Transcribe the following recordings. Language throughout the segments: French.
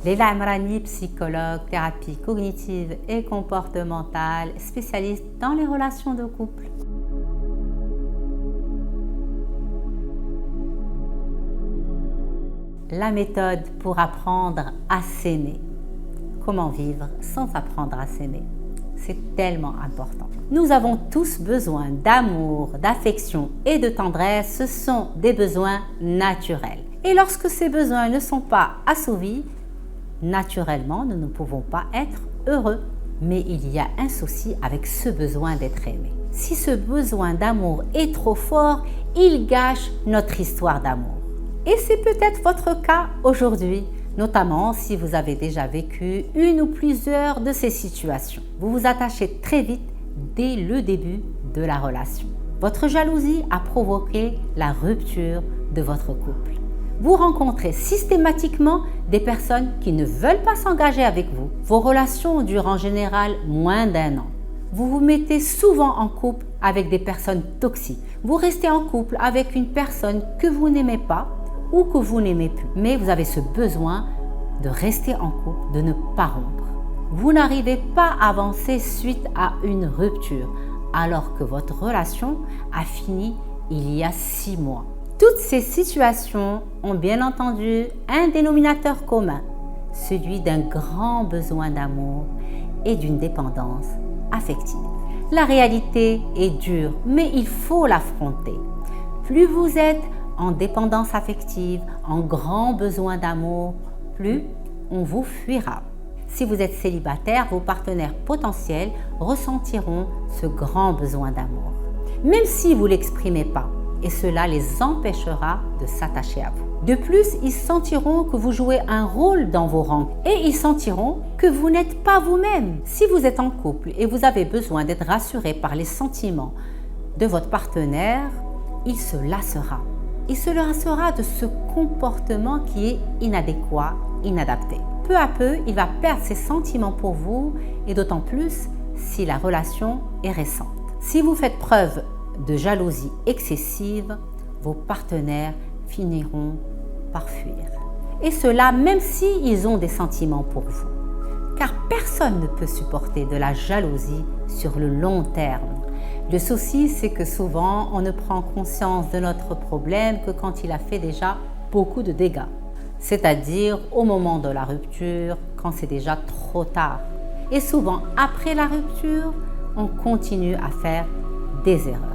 Leila Amrani, psychologue, thérapie cognitive et comportementale, spécialiste dans les relations de couple. La méthode pour apprendre à s'aimer. Comment vivre sans apprendre à s'aimer? C'est tellement important. Nous avons tous besoin d'amour, d'affection et de tendresse. Ce sont des besoins naturels. Et lorsque ces besoins ne sont pas assouvis, naturellement, nous ne pouvons pas être heureux. Mais il y a un souci avec ce besoin d'être aimé. Si ce besoin d'amour est trop fort, il gâche notre histoire d'amour. Et c'est peut-être votre cas aujourd'hui, notamment si vous avez déjà vécu une ou plusieurs de ces situations. Vous vous attachez très vite dès le début de la relation. Votre jalousie a provoqué la rupture de votre couple. Vous rencontrez systématiquement des personnes qui ne veulent pas s'engager avec vous. Vos relations durent en général moins d'1 an. Vous vous mettez souvent en couple avec des personnes toxiques. Vous restez en couple avec une personne que vous n'aimez pas ou que vous n'aimez plus. Mais vous avez ce besoin de rester en couple, de ne pas rompre. Vous n'arrivez pas à avancer suite à une rupture, alors que votre relation a fini il y a 6 mois. Toutes ces situations ont bien entendu un dénominateur commun, celui d'un grand besoin d'amour et d'une dépendance affective. La réalité est dure, mais il faut l'affronter. Plus vous êtes en dépendance affective, en grand besoin d'amour, plus on vous fuira. Si vous êtes célibataire, vos partenaires potentiels ressentiront ce grand besoin d'amour, même si vous ne l'exprimez pas. Et cela les empêchera de s'attacher à vous. De plus, ils sentiront que vous jouez un rôle dans vos rangs et ils sentiront que vous n'êtes pas vous-même. Si vous êtes en couple et vous avez besoin d'être rassuré par les sentiments de votre partenaire, il se lassera. Il se lassera de ce comportement qui est inadéquat, inadapté. Peu à peu, il va perdre ses sentiments pour vous et d'autant plus si la relation est récente. Si vous faites preuve de jalousie excessive, vos partenaires finiront par fuir. Et cela même s'ils ont des sentiments pour vous. Car personne ne peut supporter de la jalousie sur le long terme. Le souci, c'est que souvent, on ne prend conscience de notre problème que quand il a fait déjà beaucoup de dégâts. C'est-à-dire au moment de la rupture, quand c'est déjà trop tard. Et souvent, après la rupture, on continue à faire des erreurs.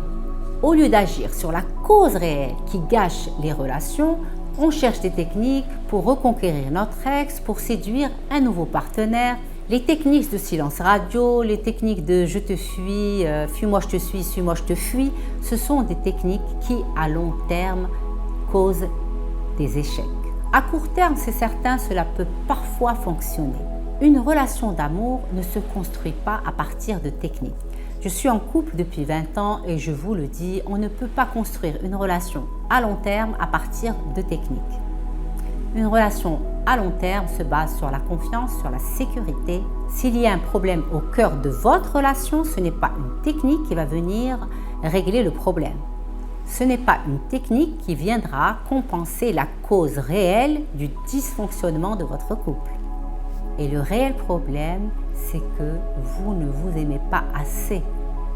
Au lieu d'agir sur la cause réelle qui gâche les relations, on cherche des techniques pour reconquérir notre ex, pour séduire un nouveau partenaire. Les techniques de silence radio, les techniques de je te fuis, fuis-moi je te suis, suis-moi je te fuis, ce sont des techniques qui, à long terme, causent des échecs. À court terme, c'est certain, cela peut parfois fonctionner. Une relation d'amour ne se construit pas à partir de techniques. Je suis en couple depuis 20 ans et je vous le dis, on ne peut pas construire une relation à long terme à partir de techniques. Une relation à long terme se base sur la confiance, sur la sécurité. S'il y a un problème au cœur de votre relation, ce n'est pas une technique qui va venir régler le problème. Ce n'est pas une technique qui viendra compenser la cause réelle du dysfonctionnement de votre couple. Et le réel problème, c'est que vous ne vous aimez pas assez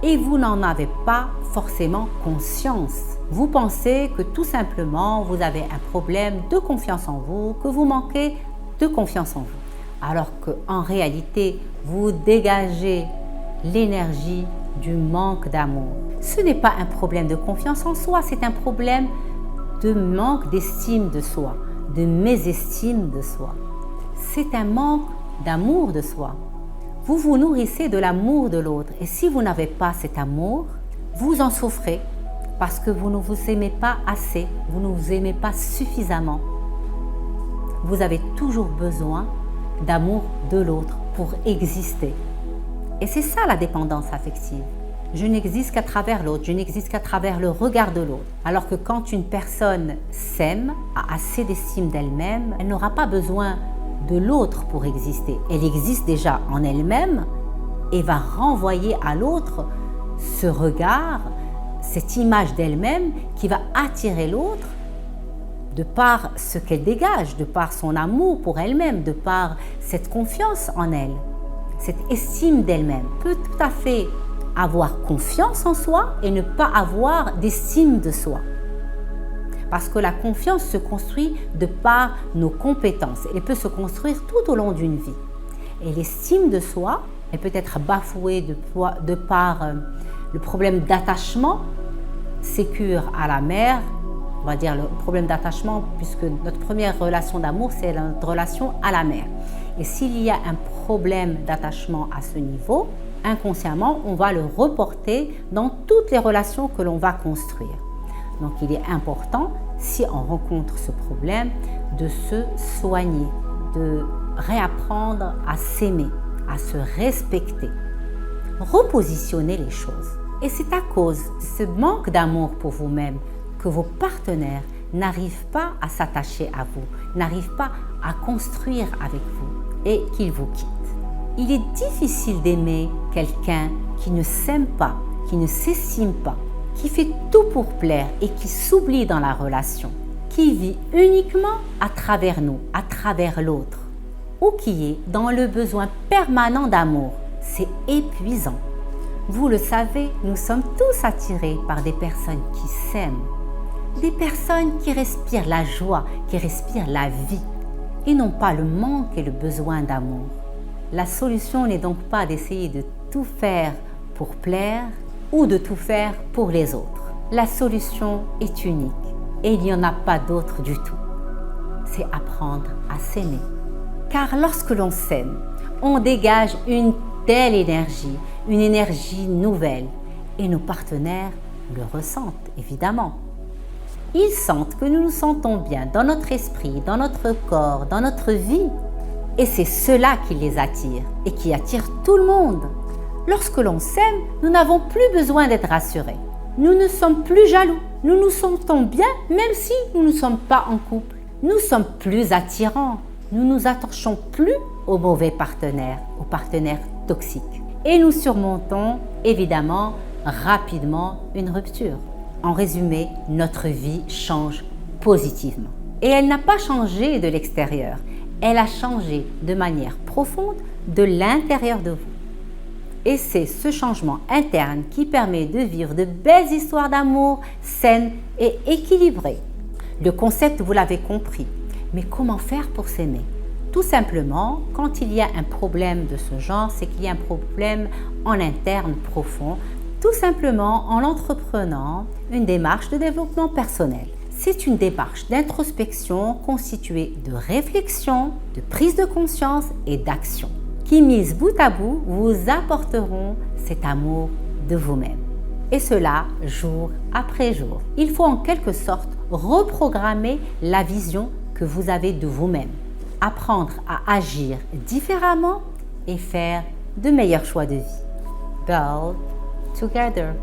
et vous n'en avez pas forcément conscience. Vous pensez que tout simplement vous avez un problème de confiance en vous, que vous manquez de confiance en vous. Alors qu'en réalité, vous dégagez l'énergie du manque d'amour. Ce n'est pas un problème de confiance en soi, c'est un problème de manque d'estime de soi, de mésestime de soi. C'est un manque d'amour de soi. Vous vous nourrissez de l'amour de l'autre et si vous n'avez pas cet amour, vous en souffrez parce que vous ne vous aimez pas assez, vous ne vous aimez pas suffisamment. Vous avez toujours besoin d'amour de l'autre pour exister. Et c'est ça la dépendance affective. Je n'existe qu'à travers l'autre, je n'existe qu'à travers le regard de l'autre. Alors que quand une personne s'aime, a assez d'estime d'elle-même, elle n'aura pas besoin de l'autre pour exister. Elle existe déjà en elle-même et va renvoyer à l'autre ce regard, cette image d'elle-même qui va attirer l'autre de par ce qu'elle dégage, de par son amour pour elle-même, de par cette confiance en elle, cette estime d'elle-même, peut tout à fait avoir confiance en soi et ne pas avoir d'estime de soi. Parce que la confiance se construit de par nos compétences. Elle peut se construire tout au long d'une vie. Et l'estime de soi, elle peut être bafouée de par le problème d'attachement sécure à la mère, on va dire le problème d'attachement, puisque notre première relation d'amour, c'est notre relation à la mère. Et s'il y a un problème d'attachement à ce niveau, inconsciemment, on va le reporter dans toutes les relations que l'on va construire. Donc il est important, si on rencontre ce problème, de se soigner, de réapprendre à s'aimer, à se respecter, repositionner les choses. Et c'est à cause de ce manque d'amour pour vous-même que vos partenaires n'arrivent pas à s'attacher à vous, n'arrivent pas à construire avec vous et qu'ils vous quittent. Il est difficile d'aimer quelqu'un qui ne s'aime pas, qui ne s'estime pas, qui fait tout pour plaire et qui s'oublie dans la relation, qui vit uniquement à travers nous, à travers l'autre, ou qui est dans le besoin permanent d'amour. C'est épuisant. Vous le savez, nous sommes tous attirés par des personnes qui s'aiment, des personnes qui respirent la joie, qui respirent la vie, et non pas le manque et le besoin d'amour. La solution n'est donc pas d'essayer de tout faire pour plaire ou de tout faire pour les autres. La solution est unique et il n'y en a pas d'autre du tout. C'est apprendre à s'aimer. Car lorsque l'on s'aime, on dégage une telle énergie, une énergie nouvelle. Et nos partenaires le ressentent, évidemment. Ils sentent que nous nous sentons bien dans notre esprit, dans notre corps, dans notre vie. Et c'est cela qui les attire et qui attire tout le monde. Lorsque l'on s'aime, nous n'avons plus besoin d'être rassurés. Nous ne sommes plus jaloux. Nous nous sentons bien même si nous ne sommes pas en couple. Nous sommes plus attirants. Nous nous attachons plus aux mauvais partenaires, aux partenaires toxiques. Et nous surmontons évidemment rapidement une rupture. En résumé, notre vie change positivement. Et elle n'a pas changé de l'extérieur. Elle a changé de manière profonde de l'intérieur de vous. Et c'est ce changement interne qui permet de vivre de belles histoires d'amour saines et équilibrées. Le concept, vous l'avez compris. Mais comment faire pour s'aimer? Tout simplement, quand il y a un problème de ce genre, c'est qu'il y a un problème en interne profond, tout simplement en entreprenant une démarche de développement personnel. C'est une démarche d'introspection constituée de réflexion, de prise de conscience et d'action, qui, mises bout à bout, vous apporteront cet amour de vous-même. Et cela jour après jour. Il faut en quelque sorte reprogrammer la vision que vous avez de vous-même, apprendre à agir différemment et faire de meilleurs choix de vie. Build together.